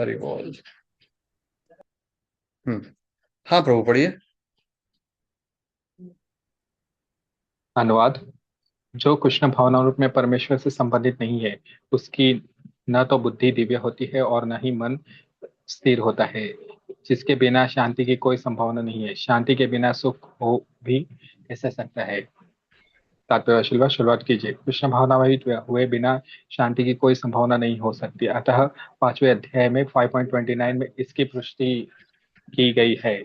हरि बोल। हम्म। हाँ प्रभु, पढ़िए। अनुवाद। जो कृष्ण भावना रूप में परमेश्वर से संबंधित नहीं है, उसकी न तो बुद्धि दिव्य होती है और न ही मन स्थिर होता है। जिसके बिना शांति की कोई संभावना नहीं है, शांति के बिना सुख हो भी कैसे सकता है। तात्पर्य शुरुआत कीजिए। कृष्ण भावनावाहित हुए बिना शांति की कोई संभावना नहीं हो सकती। अतः 5वें अध्याय में 5.29 में इसकी पुष्टि की गई है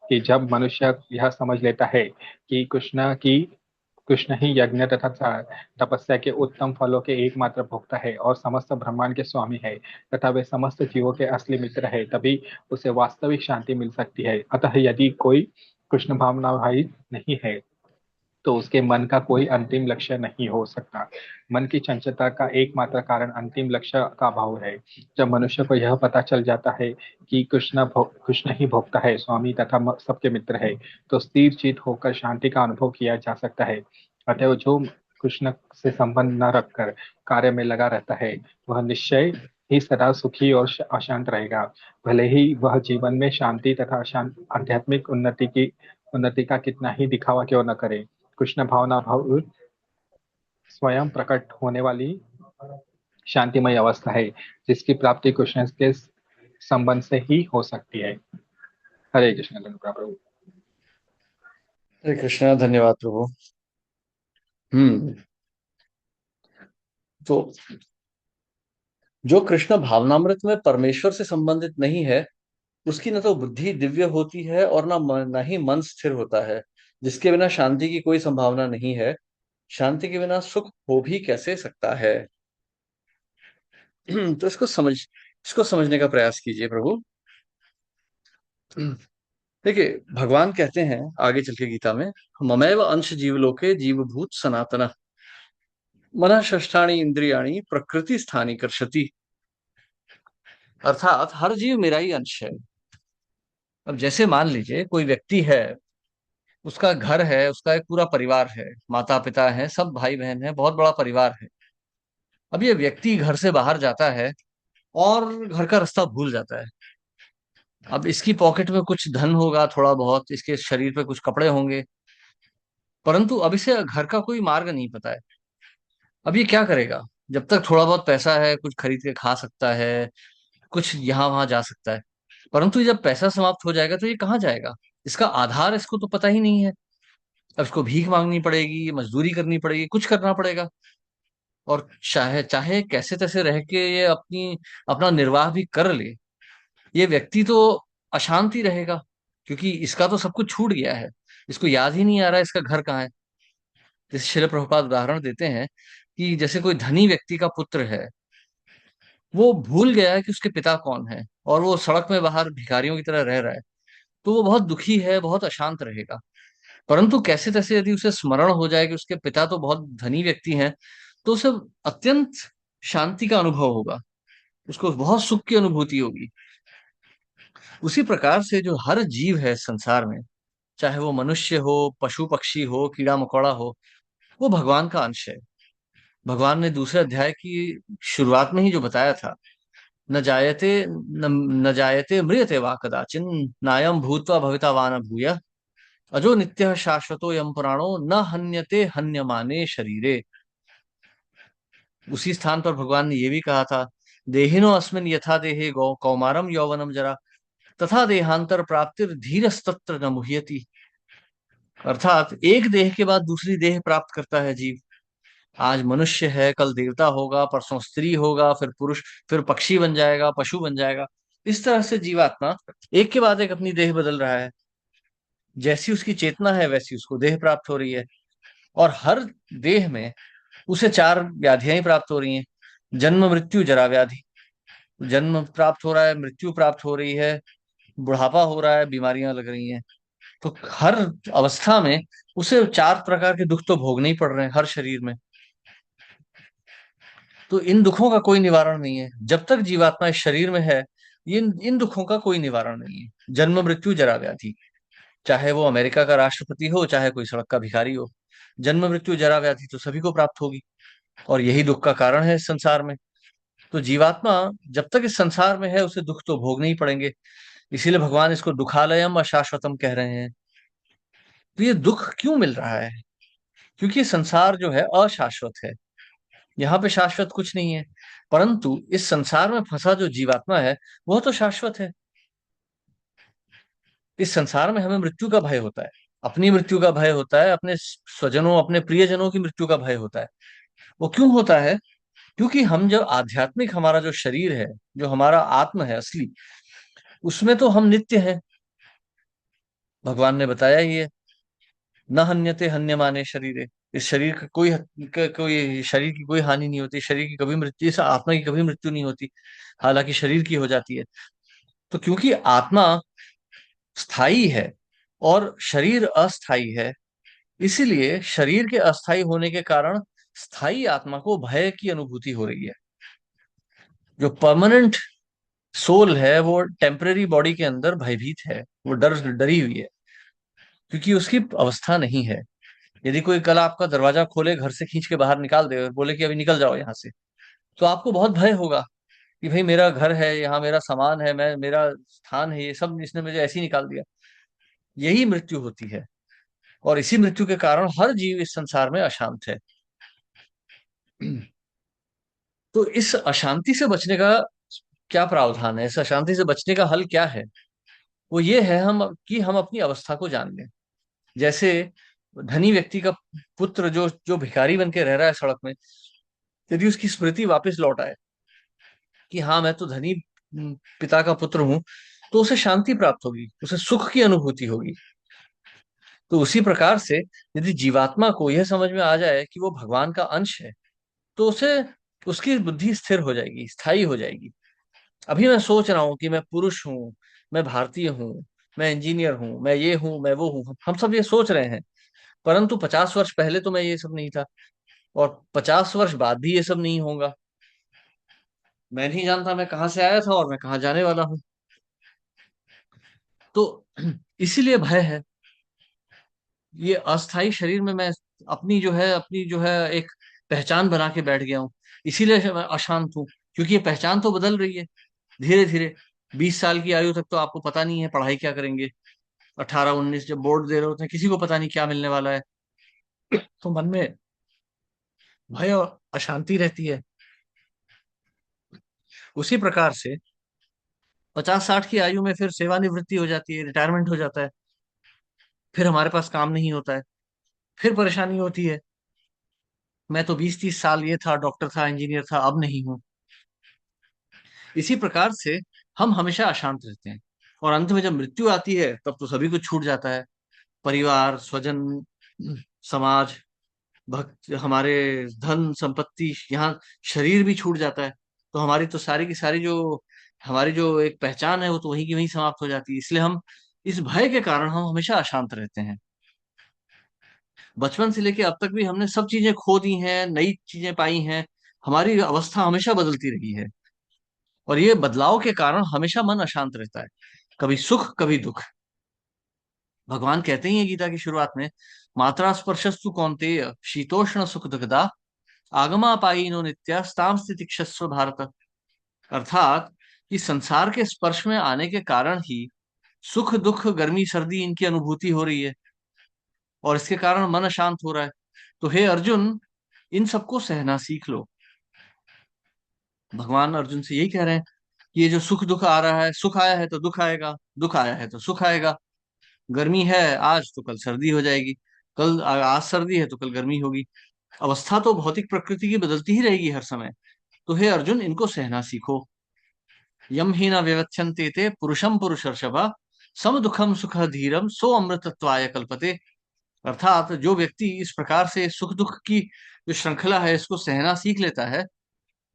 कि जब मनुष्य यह समझ लेता है कि कृष्ण ही यज्ञ तथा तपस्या के उत्तम फलों के एकमात्र भोक्ता है और समस्त ब्रह्मांड के स्वामी है तथा वे समस्त जीवों के असली मित्र है, तभी उसे वास्तविक शांति मिल सकती है। अतः यदि कोई कृष्ण भावना भाई नहीं है तो उसके मन का कोई अंतिम लक्ष्य नहीं हो सकता। मन की चंचलता का एकमात्र कारण अंतिम लक्ष्य का अभाव है। जब मनुष्य को यह पता चल जाता है कि कृष्ण ही भोक्ता है, स्वामी तथा सबके मित्र है, तो स्थिर चित होकर शांति का अनुभव किया जा सकता है। अतः जो कृष्ण से संबंध न रखकर कार्य में लगा रहता है, वह निश्चय ही सदा सुखी और अशांत रहेगा। भले ही वह जीवन में शांति तथा आध्यात्मिक उन्नति का कितना ही दिखावा क्यों न करे। कृष्ण भावना भाव स्वयं प्रकट होने वाली शांतिमय अवस्था है, जिसकी प्राप्ति कृष्ण के संबंध से ही हो सकती है। हरे कृष्ण प्रभु। हरे कृष्णा, धन्यवाद प्रभु। हम्म। तो जो कृष्ण भावनामृत में परमेश्वर से संबंधित नहीं है, उसकी न तो बुद्धि दिव्य होती है और न ही मन स्थिर होता है। जिसके बिना शांति की कोई संभावना नहीं है, शांति के बिना सुख हो भी कैसे सकता है। तो इसको समझने का प्रयास कीजिए प्रभु। देखिए, भगवान कहते हैं आगे चल के गीता में, ममैव अंश जीवलोके जीवभूत सनातन मनः षष्ठानि इंद्रियाणि प्रकृति स्थानी कर्षति। अर्थात हर जीव मेरा ही अंश है। अब जैसे मान लीजिए कोई व्यक्ति है, उसका घर है, उसका एक पूरा परिवार है, माता पिता है, सब भाई बहन है, बहुत बड़ा परिवार है। अब ये व्यक्ति घर से बाहर जाता है और घर का रास्ता भूल जाता है। अब इसकी पॉकेट में कुछ धन होगा, थोड़ा बहुत, इसके शरीर पे कुछ कपड़े होंगे, परंतु अब इसे घर का कोई मार्ग नहीं पता है। अब ये क्या करेगा? जब तक थोड़ा बहुत पैसा है, कुछ खरीद के खा सकता है, कुछ यहाँ वहां जा सकता है, परंतु जब पैसा समाप्त हो जाएगा तो ये कहाँ जाएगा? इसका आधार इसको तो पता ही नहीं है। अब इसको भीख मांगनी पड़ेगी, मजदूरी करनी पड़ेगी, कुछ करना पड़ेगा। और चाहे चाहे कैसे तैसे रह के ये अपना निर्वाह भी कर ले, ये व्यक्ति तो अशांति रहेगा, क्योंकि इसका तो सब कुछ छूट गया है। इसको याद ही नहीं आ रहा इसका घर कहाँ है। जैसे श्रील प्रभुपाद उदाहरण देते हैं कि जैसे कोई धनी व्यक्ति का पुत्र है, वो भूल गया है कि उसके पिता कौन है, और वो सड़क में बाहर भिखारियों की तरह रह रहा है, तो वो बहुत दुखी है, बहुत अशांत रहेगा। परंतु कैसे तैसे यदि उसे स्मरण हो जाए कि उसके पिता तो बहुत धनी व्यक्ति हैं, तो उसे अत्यंत शांति का अनुभव होगा, उसको बहुत सुख की अनुभूति होगी। उसी प्रकार से जो हर जीव है संसार में, चाहे वो मनुष्य हो, पशु पक्षी हो, कीड़ा मकोड़ा हो, वो भगवान का अंश है। भगवान ने दूसरे अध्याय की शुरुआत में ही जो बताया था, न जायते म्रियते वा कदाचिन, नायम भूत्वा भवितावान भूय, अजो नित्य शाश्वतो यम पुराणो न हन्यते हन्यमाने शरीरे। उसी स्थान पर भगवान ने ये भी कहा था, देहिनो अस्मिन यथा देहे गौ कौमारम यौवनम जरा, तथा देहांतर प्राप्तिर धीरस्तत्र न मुह्यति। अर्थात एक देह के बाद दूसरी देह प्राप्त करता है जीव। आज मनुष्य है, कल देवता होगा, परसों स्त्री होगा, फिर पुरुष, फिर पक्षी बन जाएगा, पशु बन जाएगा। इस तरह से जीवात्मा एक के बाद एक अपनी देह बदल रहा है। जैसी उसकी चेतना है वैसी उसको देह प्राप्त हो रही है। और हर देह में उसे चार व्याधियां ही प्राप्त हो रही हैं। जन्म मृत्यु जरा व्याधि। जन्म प्राप्त हो रहा है, मृत्यु प्राप्त हो रही है, बुढ़ापा हो रहा है, बीमारियां लग रही हैं। तो हर अवस्था में उसे चार प्रकार के दुख तो भोगने ही पड़ रहे हैं हर शरीर में। तो इन दुखों का कोई निवारण नहीं है जब तक जीवात्मा इस शरीर में है। इन दुखों का कोई निवारण नहीं है। जन्म मृत्यु जरा व्याधि, चाहे वो अमेरिका का राष्ट्रपति हो, चाहे कोई सड़क का भिखारी हो, जन्म मृत्यु जरा व्याधि तो सभी को प्राप्त होगी। और यही दुख का कारण है इस संसार में। तो जीवात्मा जब तक इस संसार में है उसे दुख तो भोगने ही पड़ेंगे। इसीलिए भगवान इसको दुखालयम अशाश्वतम कह रहे हैं। तो ये दुख क्यों मिल रहा है? क्योंकि संसार जो है अशाश्वत है। यहाँ पे शाश्वत कुछ नहीं है। परंतु इस संसार में फंसा जो जीवात्मा है वह तो शाश्वत है। इस संसार में हमें मृत्यु का भय होता है। अपनी मृत्यु का भय होता है, अपने स्वजनों अपने प्रियजनों की मृत्यु का भय होता है। वो क्यों होता है? क्योंकि हम जब आध्यात्मिक, हमारा जो शरीर है, जो हमारा आत्म है असली, उसमें तो हम नित्य हैं। भगवान ने बताया ही है, न हन्यते हन्यमाने शरीरे। इस शरीर का कोई शरीर की कोई हानि नहीं होती, शरीर की कभी मृत्यु, इस आत्मा की कभी मृत्यु नहीं होती। हालांकि शरीर की हो जाती है। तो क्योंकि आत्मा स्थायी है और शरीर अस्थायी है, इसीलिए शरीर के अस्थायी होने के कारण स्थायी आत्मा को भय की अनुभूति हो रही है। जो परमानेंट सोल है वो टेम्पररी बॉडी के अंदर भयभीत है, वो डरी हुई है, क्योंकि उसकी अवस्था नहीं है। यदि कोई कल आपका दरवाजा खोले, घर से खींच के बाहर निकाल दे और बोले कि अभी निकल जाओ यहाँ से, तो आपको बहुत भय होगा कि भाई मेरा घर है, यहाँ मेरा सामान है, मैं मेरा स्थान है, ये सब इसने मुझे ऐसे ही निकाल दिया। यही मृत्यु होती है। और इसी मृत्यु के कारण हर जीव इस संसार में अशांत है। तो इस अशांति से बचने का क्या प्रावधान है? इस अशांति से बचने का हल क्या है? वो ये है हम अपनी अवस्था को जान लें। जैसे धनी व्यक्ति का पुत्र जो जो भिखारी बन के रह रहा है सड़क में, यदि उसकी स्मृति वापस लौट आए कि हाँ मैं तो धनी पिता का पुत्र हूं, तो उसे शांति प्राप्त होगी, उसे सुख की अनुभूति होगी। तो उसी प्रकार से यदि जीवात्मा को यह समझ में आ जाए कि वो भगवान का अंश है, तो उसे उसकी बुद्धि स्थिर हो जाएगी, स्थायी हो जाएगी। अभी मैं सोच रहा हूँ कि मैं पुरुष हूँ, मैं भारतीय हूँ, मैं इंजीनियर हूँ, मैं ये हूँ, मैं वो हूँ, हम सब ये सोच रहे हैं। परंतु 50 वर्ष पहले तो मैं ये सब नहीं था, और 50 वर्ष बाद भी ये सब नहीं होगा। मैं नहीं जानता मैं कहाँ से आया था और मैं कहाँ जाने वाला हूँ। तो इसीलिए भय है। ये अस्थाई शरीर में मैं अपनी जो है एक पहचान बना के बैठ गया हूँ। इसीलिए मैं अशांत हूँ, क्योंकि ये पहचान तो बदल रही है धीरे धीरे। 20 साल की आयु तक तो आपको पता नहीं है पढ़ाई क्या करेंगे। 18 19 जब बोर्ड दे रहे होते हैं, किसी को पता नहीं क्या मिलने वाला है। तो मन में भय और अशांति रहती है। उसी प्रकार से 50 60 की आयु में फिर सेवानिवृत्ति हो जाती है, रिटायरमेंट हो जाता है। फिर हमारे पास काम नहीं होता है, फिर परेशानी होती है। मैं तो 20 30 साल ये था, डॉक्टर था, इंजीनियर था, अब नहीं हूं। इसी प्रकार से हम हमेशा अशांत रहते हैं। और अंत में जब मृत्यु आती है तब तो सभी कुछ छूट जाता है। परिवार, स्वजन, समाज, भक्त, हमारे धन संपत्ति, यहाँ शरीर भी छूट जाता है। तो हमारी तो सारी की सारी जो हमारी जो एक पहचान है वो तो वहीं की वहीं समाप्त हो जाती है। इसलिए हम इस भय के कारण हम हमेशा अशांत रहते हैं। बचपन से लेके अब तक भी हमने सब चीजें खो दी हैं, नई चीजें पाई हैं। हमारी अवस्था हमेशा बदलती रही है, और ये बदलाव के कारण हमेशा मन अशांत रहता है। कभी सुख कभी दुख। भगवान कहते ही हैं गीता की शुरुआत में, मात्रा स्पर्शस्तु कौन्तेय शीतोष्ण सुख दुखदा आगमापायिनो नित्यास्ताम स्थितिक्षस्व भारत। अर्थात कि संसार के स्पर्श में आने के कारण ही सुख दुख गर्मी सर्दी इनकी अनुभूति हो रही है, और इसके कारण मन अशांत हो रहा है। तो हे अर्जुन, इन सबको सहना सीख लो। भगवान अर्जुन से यही कह रहे हैं कि ये जो सुख दुख आ रहा है, सुख आया है तो दुख आएगा, दुख आया है तो सुख आएगा। गर्मी है आज तो कल सर्दी हो जाएगी, आज सर्दी है तो कल गर्मी होगी। अवस्था तो भौतिक प्रकृति की बदलती ही रहेगी हर समय। तो हे अर्जुन, इनको सहना सीखो। यम ही न व्यवच्छन्ते ते पुरुषम पुरुषर्षभ सम दुखम सुख धीरम सो अमृतत्वाय कल्पते। अर्थात जो व्यक्ति इस प्रकार से सुख दुख की जो श्रृंखला है इसको सहना सीख लेता है,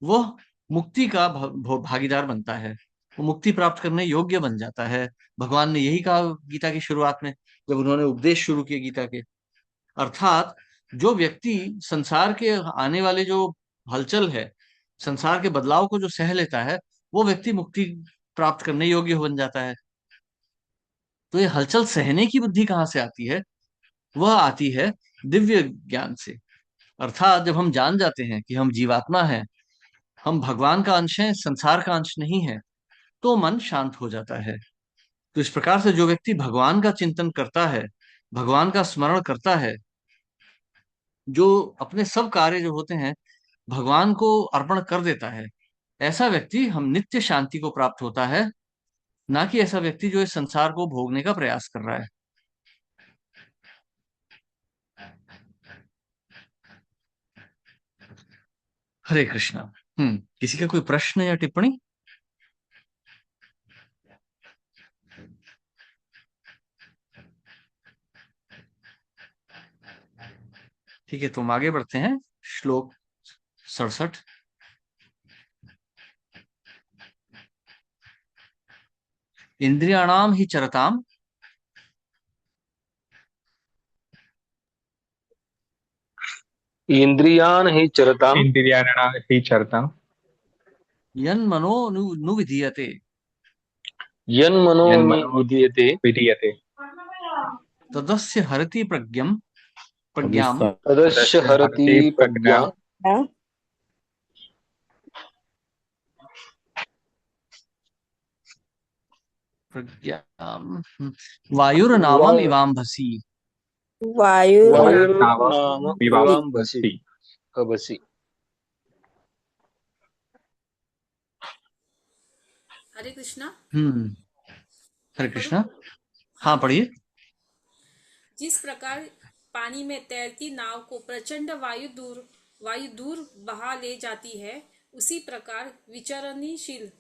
वह मुक्ति का भागीदार बनता है। वो मुक्ति प्राप्त करने योग्य बन जाता है। भगवान ने यही कहा गीता की शुरुआत में, जब उन्होंने उपदेश शुरू किया गीता के। अर्थात जो व्यक्ति संसार के आने वाले जो हलचल है, संसार के बदलाव को जो सह लेता है, वो व्यक्ति मुक्ति प्राप्त करने योग्य बन जाता है। तो ये हलचल सहने की बुद्धि कहाँ से आती है? वह आती है दिव्य ज्ञान से। अर्थात जब हम जान जाते हैं कि हम जीवात्मा हैं, हम भगवान का अंश हैं, संसार का अंश नहीं है, तो मन शांत हो जाता है। तो इस प्रकार से जो व्यक्ति भगवान का चिंतन करता है, भगवान का स्मरण करता है, जो अपने सब कार्य जो होते हैं भगवान को अर्पण कर देता है, ऐसा व्यक्ति हम नित्य शांति को प्राप्त होता है, ना कि ऐसा व्यक्ति जो इस संसार को भोगने का प्रयास कर रहा है। हरे कृष्णा। किसी का कोई प्रश्न या टिप्पणी? ठीक है, तो हम आगे बढ़ते हैं। श्लोक 67। इंद्रियाणाम ही चरताम इंद्रियाण हि चरताम इंद्रियाणा हि चरता यन्मनो नुविधीयते यन्मनो यन्मनो विधीयते विधीयते तदस्य हरति प्रज्ञाम तदस्य तदस्य हरति हरति प्रज्ञा प्रज्ञाम् प्रज्ञाम वायुर्नावम वा- इवाम्भसि। वायुर्नावम् वायुर्नावम् वायुर्नाम विवाम्भसि। इवाम्भसि हबसि। हरे कृष्णा। हम्म। हरे मैं पढ़ूं? कृष्णा। हाँ, हाँ। पढ़िए। जिस प्रकार पानी में तैरती नाव को प्रचंड वायु दूर बहा ले जाती है, उसी प्रकार विचरणशील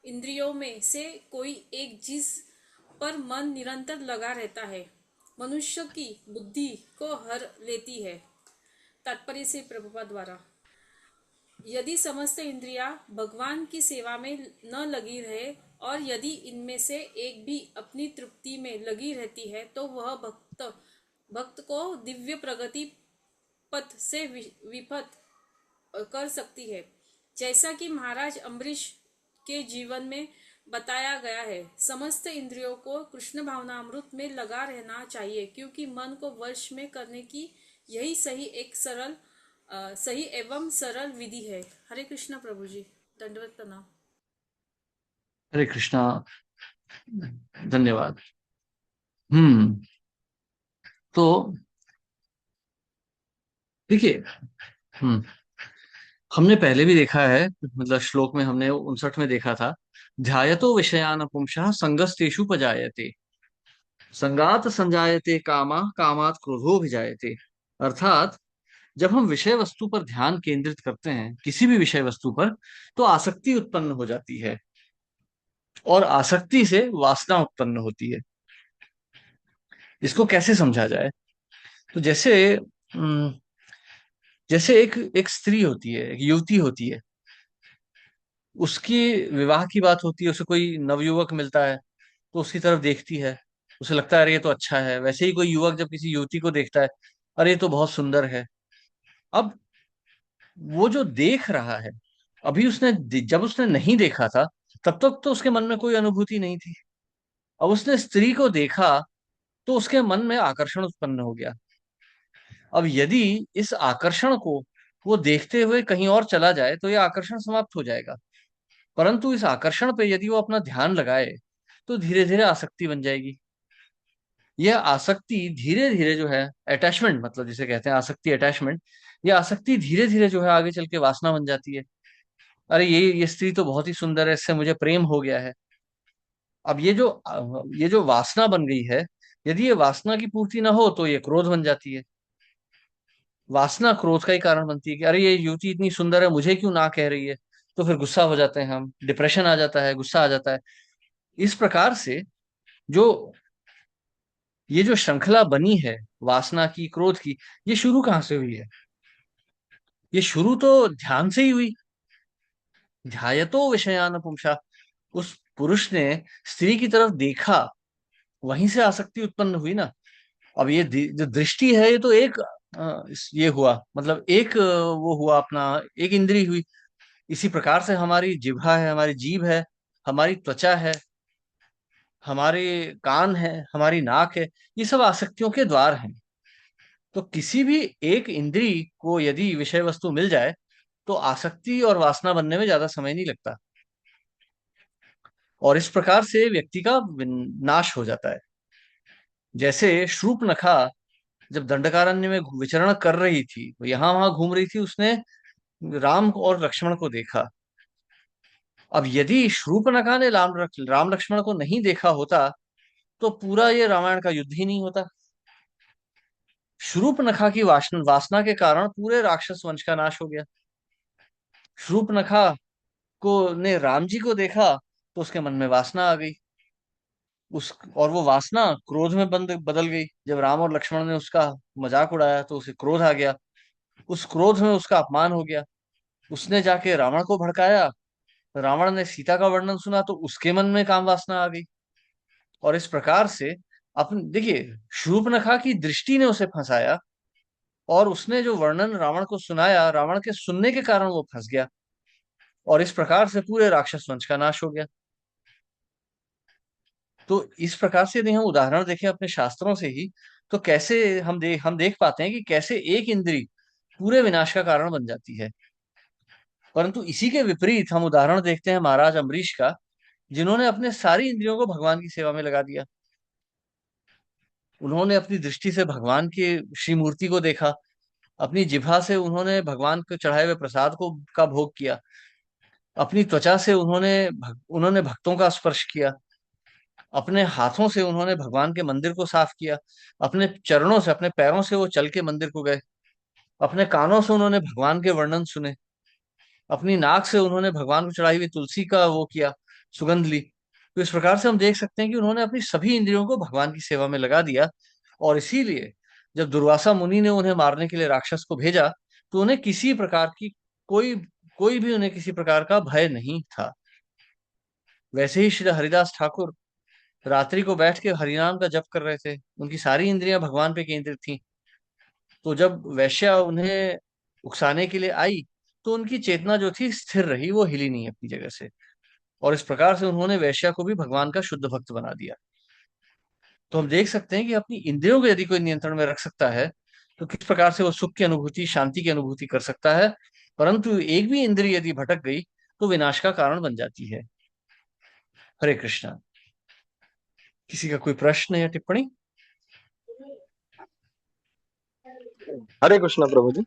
इंद्रियों में से कोई एक चीज पर मन निरंतर लगा रहता है, मनुष्य की बुद्धि को हर लेती है। तात्पर्य से प्रभुपाद द्वारा, यदि समस्त इंद्रियां भगवान की सेवा में न लगी रहे और यदि इनमें से एक भी अपनी तृप्ति में लगी रहती है, तो वह भक्त को दिव्य प्रगति पथ से विपथ कर सकती है। जैसा कि महाराज अम्बरीश के जीवन में बताया गया है, समस्त इंद्रियों को कृष्ण भावनामृत में लगा रहना चाहिए, क्योंकि मन को वश में करने की यही सही एवं सरल विधि है। हरे कृष्णा प्रभु जी, दंडवत प्रणाम। हरे कृष्णा। धन्यवाद। हम्म। तो देखिए, हम्म हमने पहले भी देखा है, मतलब श्लोक में हमने 59 में देखा था, ध्यायतो विषयान पुंसः संगस्तेषु पजायते, संगात संजायते कामा, कामात क्रोधो भिजायते। अर्थात जब हम विषय वस्तु पर ध्यान केंद्रित करते हैं, किसी भी विषय वस्तु पर, तो आसक्ति उत्पन्न हो जाती है, और आसक्ति से वासना उत्पन्न होती है। इसको कैसे समझा जाए? तो जैसे एक एक स्त्री होती है, एक युवती होती है, उसकी विवाह की बात होती है, उसे कोई नवयुवक मिलता है, तो उसकी तरफ देखती है, उसे लगता है अरे ये तो अच्छा है। वैसे ही कोई युवक जब किसी युवती को देखता है, अरे ये तो बहुत सुंदर है। अब वो जो देख रहा है, अभी जब उसने नहीं देखा था, तब तक तो उसके मन में कोई अनुभूति नहीं थी। अब उसने स्त्री को देखा, तो उसके मन में आकर्षण उत्पन्न हो गया। अब यदि इस आकर्षण को वो देखते हुए कहीं और चला जाए, तो यह आकर्षण समाप्त हो जाएगा। परंतु इस आकर्षण पे यदि वो अपना ध्यान लगाए, तो धीरे धीरे आसक्ति बन जाएगी। यह आसक्ति धीरे धीरे जो है, अटैचमेंट, मतलब जिसे कहते हैं आसक्ति, अटैचमेंट, यह आसक्ति धीरे धीरे जो है आगे चल के वासना बन जाती है। अरे ये स्त्री तो बहुत ही सुंदर है, इससे मुझे प्रेम हो गया है। अब ये जो वासना बन गई है, यदि ये वासना की पूर्ति ना हो, तो ये क्रोध बन जाती है। वासना क्रोध का ही कारण बनती है कि अरे ये युवती इतनी सुंदर है, मुझे क्यों ना कह रही है। तो फिर गुस्सा हो जाते हैं हम, डिप्रेशन आ जाता है, गुस्सा आ जाता है। इस प्रकार से जो ये जो श्रृंखला बनी है, वासना की, क्रोध की, ये शुरू कहाँ से हुई है? ये शुरू तो ध्यान से ही हुई। ध्यायतो विषयान पुंसा, उस पुरुष ने स्त्री की तरफ देखा, वहीं से आसक्ति उत्पन्न हुई ना। अब ये जो दृष्टि है, ये तो एक ये हुआ, मतलब एक वो हुआ अपना, एक इंद्री हुई। इसी प्रकार से हमारी जिह्वा है, हमारी जीभ है, हमारी त्वचा है, हमारे कान है, हमारी नाक है, ये सब आसक्तियों के द्वार हैं। तो किसी भी एक इंद्री को यदि विषय वस्तु मिल जाए तो आसक्ति और वासना बनने में ज्यादा समय नहीं लगता, और इस प्रकार से व्यक्ति का नाश हो जाता है। जैसे शूर्पणखा जब दंडकारण्य में विचरण कर रही थी, वो यहां वहां घूम रही थी, उसने राम और लक्ष्मण को देखा। अब यदि शूर्पणखा ने राम लक्ष्मण को नहीं देखा होता तो पूरा ये रामायण का युद्ध ही नहीं होता। शूर्पणखा की वासना के कारण पूरे राक्षस वंश का नाश हो गया। शूर्पणखा को ने राम जी को देखा तो उसके मन में वासना आ गई, उस और वो वासना क्रोध में बदल गई। जब राम और लक्ष्मण ने उसका मजाक उड़ाया तो उसे क्रोध आ गया, उस क्रोध में उसका अपमान हो गया। उसने जाके रावण को भड़काया, रावण ने सीता का वर्णन सुना तो उसके मन में काम वासना आ गई। और इस प्रकार से अपन देखिए, शूर्पणखा की दृष्टि ने उसे फंसाया, और उसने जो वर्णन रावण को सुनाया, रावण के सुनने के कारण वो फंस गया, और इस प्रकार से पूरे राक्षस वंश का नाश हो गया। तो इस प्रकार से यदि हम उदाहरण देखें अपने शास्त्रों से ही, तो कैसे हम देख पाते हैं कि कैसे एक इंद्री पूरे विनाश का कारण बन जाती है। परंतु इसी के विपरीत हम उदाहरण देखते हैं महाराज अम्बरीश का, जिन्होंने अपने सारी इंद्रियों को भगवान की सेवा में लगा दिया। उन्होंने अपनी दृष्टि से भगवान की श्री मूर्ति को देखा, अपनी जिह्वा से उन्होंने भगवान को चढ़ाए हुए प्रसाद को का भोग किया, अपनी त्वचा से उन्होंने भक्तों का स्पर्श किया, अपने हाथों से उन्होंने भगवान के मंदिर को साफ किया, अपने चरणों से, अपने पैरों से वो चल के मंदिर को गए, अपने कानों से उन्होंने भगवान के वर्णन सुने, अपनी नाक से उन्होंने भगवान को चढ़ाई हुई तुलसी का वो किया, सुगंध ली। तो इस प्रकार से हम देख सकते हैं कि उन्होंने अपनी सभी इंद्रियों को भगवान की सेवा में लगा दिया। और इसीलिए जब दुर्वासा मुनि ने उन्हें मारने के लिए राक्षस को भेजा, तो उन्हें किसी प्रकार की कोई कोई भी उन्हें किसी प्रकार का भय नहीं था। वैसे ही श्री हरिदास ठाकुर रात्रि को बैठ के हरिनाम का जप कर रहे थे, उनकी सारी इंद्रियां भगवान पे केंद्रित थी। तो जब वैश्या उन्हें उकसाने के लिए आई, तो उनकी चेतना जो थी स्थिर रही, वो हिली नहीं अपनी जगह से, और इस प्रकार से उन्होंने वैश्या को भी भगवान का शुद्ध भक्त बना दिया। तो हम देख सकते हैं कि अपनी इंद्रियों को यदि कोई नियंत्रण में रख सकता है तो किस प्रकार से वो सुख की अनुभूति, शांति की अनुभूति कर सकता है। परंतु एक भी इंद्रिय यदि भटक गई तो विनाश का कारण बन जाती है। हरे कृष्णा। किसी का कोई प्रश्न या टिप्पणी? हरे कृष्णा प्रभु जी।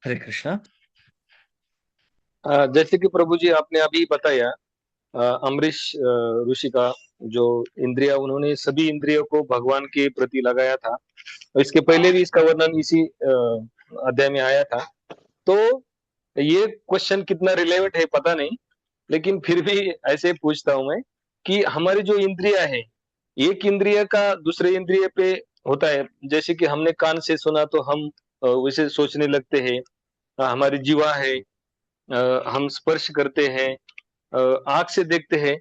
हरे कृष्णा। जैसे कि प्रभु जी आपने अभी बताया, अम्बरीश ऋषि का जो इंद्रिया, उन्होंने सभी इंद्रियों को भगवान के प्रति लगाया था। इसके पहले भी इसका वर्णन इसी अध्याय में आया था। तो ये क्वेश्चन कितना रिलेवेंट है पता नहीं, लेकिन फिर भी ऐसे पूछता हूं मैं कि हमारी जो इंद्रिया है, एक इंद्रिय का दूसरे इंद्रिय पे होता है। जैसे कि हमने कान से सुना तो हम वैसे सोचने लगते हैं। हमारी जीवा है, हम स्पर्श करते हैं, आंख से देखते हैं।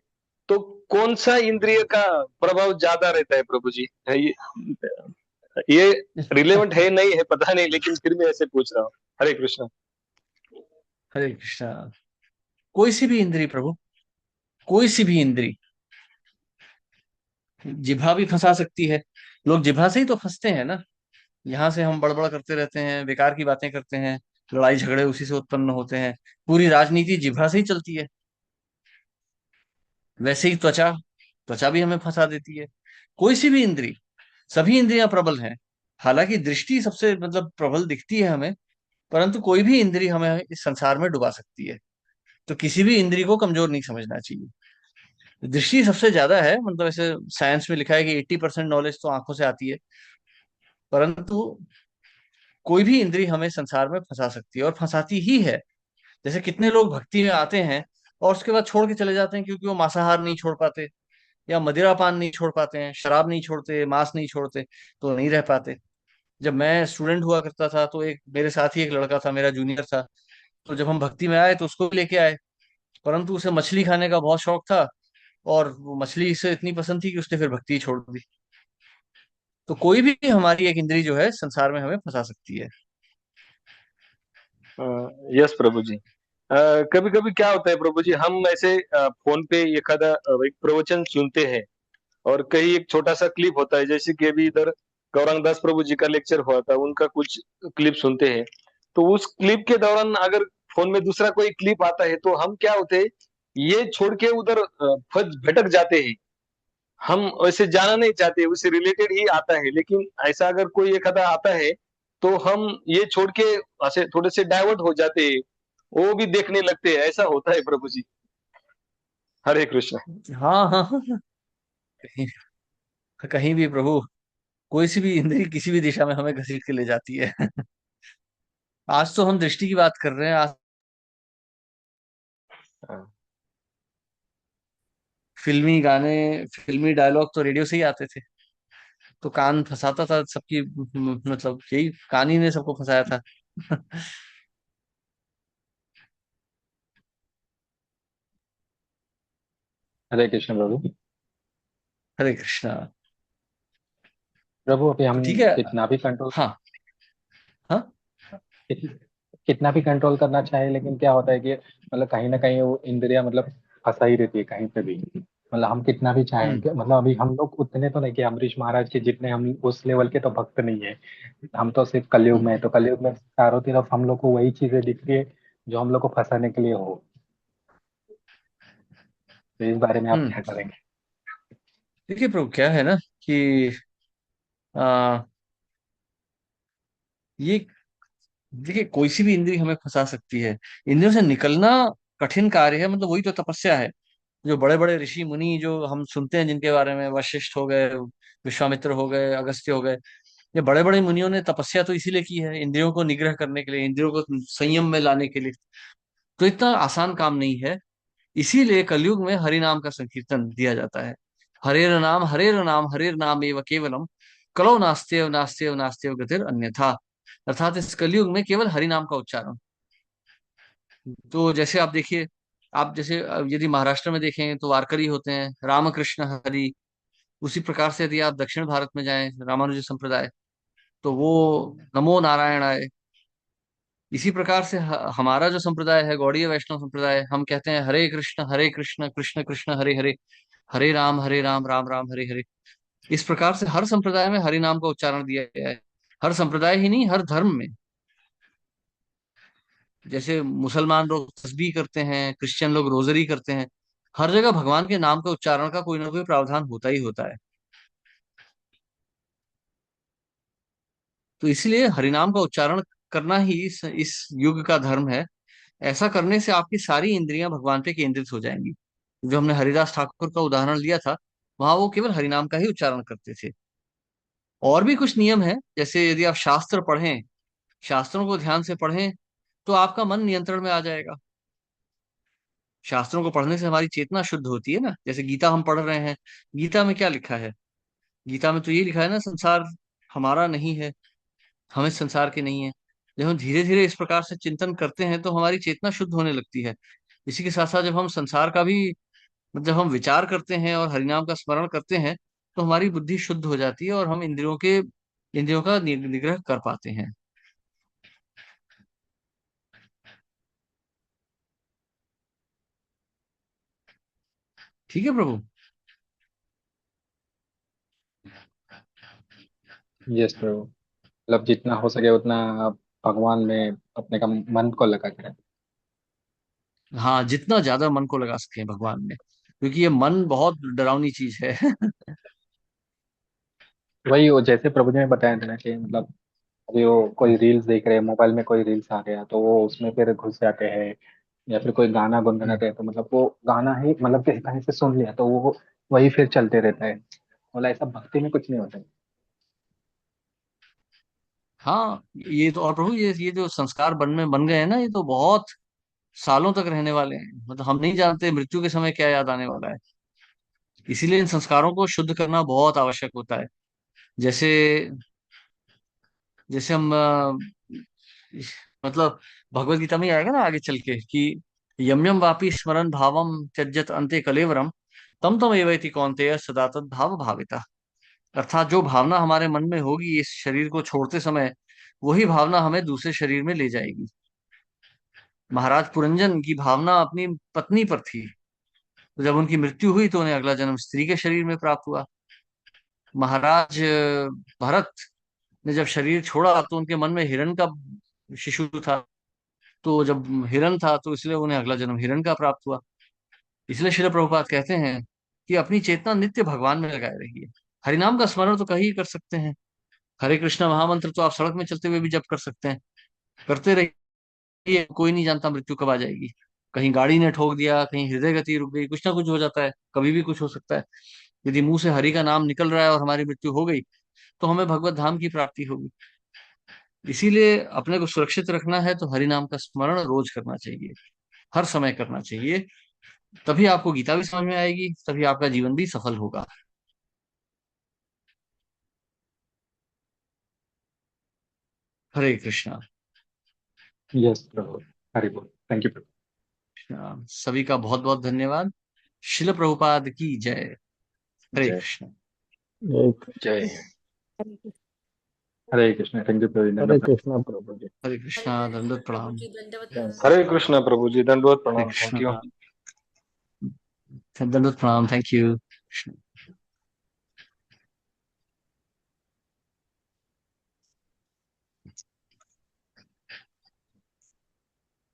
तो कौन सा इंद्रिय का प्रभाव ज्यादा रहता है प्रभु जी? ये रिलेवेंट है नहीं है पता नहीं, लेकिन फिर मैं ऐसे पूछ रहा हूँ। हरे कृष्णा। हरे कृष्णा। कोई सी भी इंद्री प्रभु, कोई सी भी इंद्री। जिभा भी फंसा सकती है, लोग जिभा से ही तो फंसते हैं ना। यहाँ से हम बड़बड़ करते रहते हैं, बेकार की बातें करते हैं, लड़ाई झगड़े उसी से उत्पन्न होते हैं। पूरी राजनीति जिभा से ही चलती है। वैसे ही त्वचा, त्वचा भी हमें फंसा देती है। कोई सी भी इंद्री, सभी इंद्रियां प्रबल हैं। हालांकि दृष्टि सबसे प्रबल दिखती है हमें, परंतु कोई भी इंद्री हमें इस संसार में डुबा सकती है। तो किसी भी इंद्री को कमजोर नहीं समझना चाहिए। दृष्टि सबसे ज्यादा है, ऐसे साइंस में लिखा है कि 80% नॉलेज तो आंखों से आती है। परंतु कोई भी इंद्री हमें संसार में फंसा सकती है, और फंसाती ही है। जैसे कितने लोग भक्ति में आते हैं और उसके बाद छोड़ के चले जाते हैं, क्योंकि वो मांसाहार नहीं छोड़ पाते, या मदिरा पान नहीं छोड़ पाते हैं, शराब नहीं छोड़ते, मांस नहीं छोड़ते, तो नहीं रह पाते। जब मैं स्टूडेंट हुआ करता था तो एक मेरे साथ ही एक लड़का था, मेरा जूनियर था। तो जब हम भक्ति में आए तो उसको भी लेके आए, परंतु उसे मछली खाने का बहुत शौक था, और वो मछली से इतनी पसंद थी कि उसने फिर भक्ति ही छोड़ दी। तो कोई भी हमारी एक इंद्री जो है संसार में हमें फंसा सकती है। यस प्रभु जी। कभी कभी क्या होता है प्रभु जी, हम ऐसे फोन पे एक प्रवचन सुनते हैं, और कहीं एक छोटा सा क्लिप होता है, जैसे कि अभी इधर गौरांग दास प्रभु जी का लेक्चर हुआ था, उनका कुछ क्लिप सुनते हैं। तो उस क्लिप के दौरान अगर फोन में दूसरा कोई क्लिप आता है तो हम क्या होते हैं, ये छोड़ के उधर भटक जाते हैं। हम वैसे जाना नहीं चाहते, उससे रिलेटेड ही आता है, लेकिन ऐसा अगर कोई एक आधा आता है तो हम ये छोड़ के ऐसे थोड़े से डाइवर्ट हो जाते हैं, वो भी देखने लगते हैं। ऐसा होता है प्रभु जी। हरे कृष्ण। हाँ हाँ हाँ हाँ। कहीं कहीं भी प्रभु, कोई सी भी इंद्री किसी भी दिशा में हमें घसीट के ले जाती है। आज तो हम दृष्टि की बात कर रहे हैं। आज हाँ। फिल्मी गाने, फिल्मी डायलॉग तो रेडियो से ही आते थे, तो कान फंसाता था सबकी, मतलब यही कान ही ने सबको फंसाया था। हरे कृष्ण प्रभु। हरे कृष्णा। प्रभु अभी तो हम ठीक है। कितना भी कंट्रोल हाँ हाँ। कितना भी कंट्रोल करना चाहे, लेकिन क्या होता है कि मतलब कहीं ना कहीं वो इंद्रियां मतलब फंसा ही रहती है कहीं पे भी। मतलब हम कितना भी चाहें हम्म मतलब अभी हम लोग उतने तो नहीं कि अमरीश महाराज के जितने हम उस लेवल के तो भक्त नहीं है। हम तो सिर्फ कलयुग हम्म में है, तो कलयुग में चारों तरफ हम लोग को वही चीजें दिखती है जो हम लोग को फंसाने के लिए हो। तो इस बारे में आप हम्म। क्या करेंगे? देखिए प्रभु, क्या है ना कि आ, ये देखिए, कोई सी भी इंद्री हमें फंसा सकती है। इंद्रियों से निकलना कठिन कार्य है, मतलब वही तो तपस्या है। जो बड़े बड़े ऋषि मुनि जो हम सुनते हैं, जिनके बारे में वशिष्ठ हो गए, विश्वामित्र हो गए, अगस्त्य हो गए, ये बड़े बड़े मुनियों ने तपस्या तो इसीलिए की है, इंद्रियों को निग्रह करने के लिए, इंद्रियों को संयम में लाने के लिए। तो इतना आसान काम नहीं है। इसीलिए कलयुग में हरि नाम का संकीर्तन दिया जाता है। हरेर नाम हरेर नाम एव केवलम, कलो नास्त्यव नास्त्यव नास्त्यव गतिर अन्यथा। अर्थात इस कलयुग में केवल हरि नाम का उच्चारण। तो जैसे आप देखिए, आप जैसे यदि महाराष्ट्र में देखें तो वारकरी होते हैं, रामकृष्ण हरि। उसी प्रकार से यदि आप दक्षिण भारत में जाएं, रामानुज संप्रदाय, तो वो नमो नारायणाय। इसी प्रकार से हमारा जो संप्रदाय है, गौड़ीय वैष्णव संप्रदाय, हम कहते हैं हरे कृष्ण कृष्ण कृष्ण हरे हरे, हरे राम राम राम हरे हरे। इस प्रकार से हर संप्रदाय में हरि नाम का उच्चारण दिया गया है। हर संप्रदाय ही नहीं, हर धर्म में। जैसे मुसलमान लोग तस्बीह करते हैं, क्रिश्चियन लोग रोजरी करते हैं, हर जगह भगवान के नाम के उच्चारण का कोई ना कोई प्रावधान होता ही होता है। तो इसलिए हरिनाम का उच्चारण करना ही इस युग का धर्म है। ऐसा करने से आपकी सारी इंद्रियां भगवान पे केंद्रित हो जाएंगी। जो हमने हरिदास ठाकुर का उदाहरण लिया था, वहां वो केवल हरिनाम का ही उच्चारण करते थे। और भी कुछ नियम है, जैसे यदि आप शास्त्र पढ़ें, शास्त्रों को ध्यान से पढ़ें, तो आपका मन नियंत्रण में आ जाएगा। शास्त्रों को पढ़ने से हमारी चेतना शुद्ध होती है ना। जैसे गीता हम पढ़ रहे हैं, गीता में क्या लिखा है? गीता में तो ये लिखा है ना, संसार हमारा नहीं है, हम इस संसार के नहीं है। जब हम धीरे धीरे इस प्रकार से चिंतन करते हैं तो हमारी चेतना शुद्ध होने लगती है। इसी के साथ साथ जब हम संसार का भी, जब हम विचार करते हैं और हरिनाम का स्मरण करते हैं, तो हमारी बुद्धि शुद्ध हो जाती है और हम इंद्रियों का निग्रह कर पाते हैं। ठीक है प्रभु। यस प्रभु। मतलब जितना हो सके उतना आप भगवान में अपने का मन को लगा करें। हाँ, जितना ज्यादा मन को लगा सके भगवान में, क्योंकि ये मन बहुत डरावनी चीज है। वही वो जैसे प्रभु जी ने बताया था ना कि मतलब अभी वो कोई रील्स देख रहे हैं, मोबाइल में कोई रील्स आ गया तो वो उसमें फिर घुस जाते हैं, या फिर कोई गाना गुनगुनाते हैं तो मतलब वो गाना ही मतलब किसी कहीं से सुन लिया तो वो वही फिर चलते रहता है। मतलब ऐसा भक्ति में कुछ नहीं होता है। हाँ, ये तो, और प्रभु ये जो संस्कार बन गए हैं ना, ये तो बहुत सालों तक रहने वाले हैं। मतलब हम नहीं जानते मृत्यु के समय क्या याद आने वाला है। इसीलिए इन संस्कारों को शुद्ध करना बहुत आवश्यक होता है। जैसे जैसे हम मतलब भगवत गीता में ही आएगा ना आगे चल के कि यम यम वापि स्मरण भावम त्यजत अंते कलेवरम, तम तम एवैति कौन्तेय सदा तद भाव भाविता। अर्थात जो भावना हमारे मन में होगी इस शरीर को छोड़ते समय, वही भावना हमें दूसरे शरीर में ले जाएगी। महाराज पुरंजन की भावना अपनी पत्नी पर थी, तो जब उनकी मृत्यु हुई तो उन्हें अगला जन्म स्त्री के शरीर में प्राप्त हुआ। महाराज भरत ने जब शरीर छोड़ा तो उनके मन में हिरण का शिशु था। तो जब हिरण था तो इसलिए उन्हें अगला जन्म हिरण का प्राप्त हुआ। इसलिए श्रील प्रभुपाद कहते हैं कि अपनी चेतना नित्य भगवान में लगाए रहिए। हरिनाम का स्मरण तो कहीं कर सकते हैं। हरे कृष्णा महामंत्र तो आप सड़क में चलते हुए भी जप कर सकते हैं। करते रहिए, कोई नहीं जानता मृत्यु कब आ जाएगी। कहीं गाड़ी ने ठोक दिया, कहीं हृदय गति रुक गई, कुछ ना कुछ हो जाता है, कभी भी कुछ हो सकता है। यदि मुंह से हरि का नाम निकल रहा है और हमारी मृत्यु हो गई तो हमें भगवत धाम की प्राप्ति होगी। इसीलिए अपने को सुरक्षित रखना है तो हरि नाम का स्मरण रोज करना चाहिए, हर समय करना चाहिए। तभी आपको गीता भी समझ में आएगी, तभी आपका जीवन भी सफल होगा। हरे कृष्णा। यस प्रभु, हरि बोल। थैंक यू प्रभु। सभी का बहुत बहुत धन्यवाद। शिल प्रभुपाद की जय। हरे जय कृष्ण। जय। हरे कृष्ण। थैंक यू प्रभु। हरे धन्यवाद। कृष्णा प्रभु जी। हरे हरे कृष्णा, कृष्णा दंडवत प्रभु प्रणाम। जी, दंडवत प्रणाम। हरे कृष्णा प्रभु जी, दंडवत हरे प्रणाम। Thank you. कृष्णा, दंडवत प्रणाम। Thank you.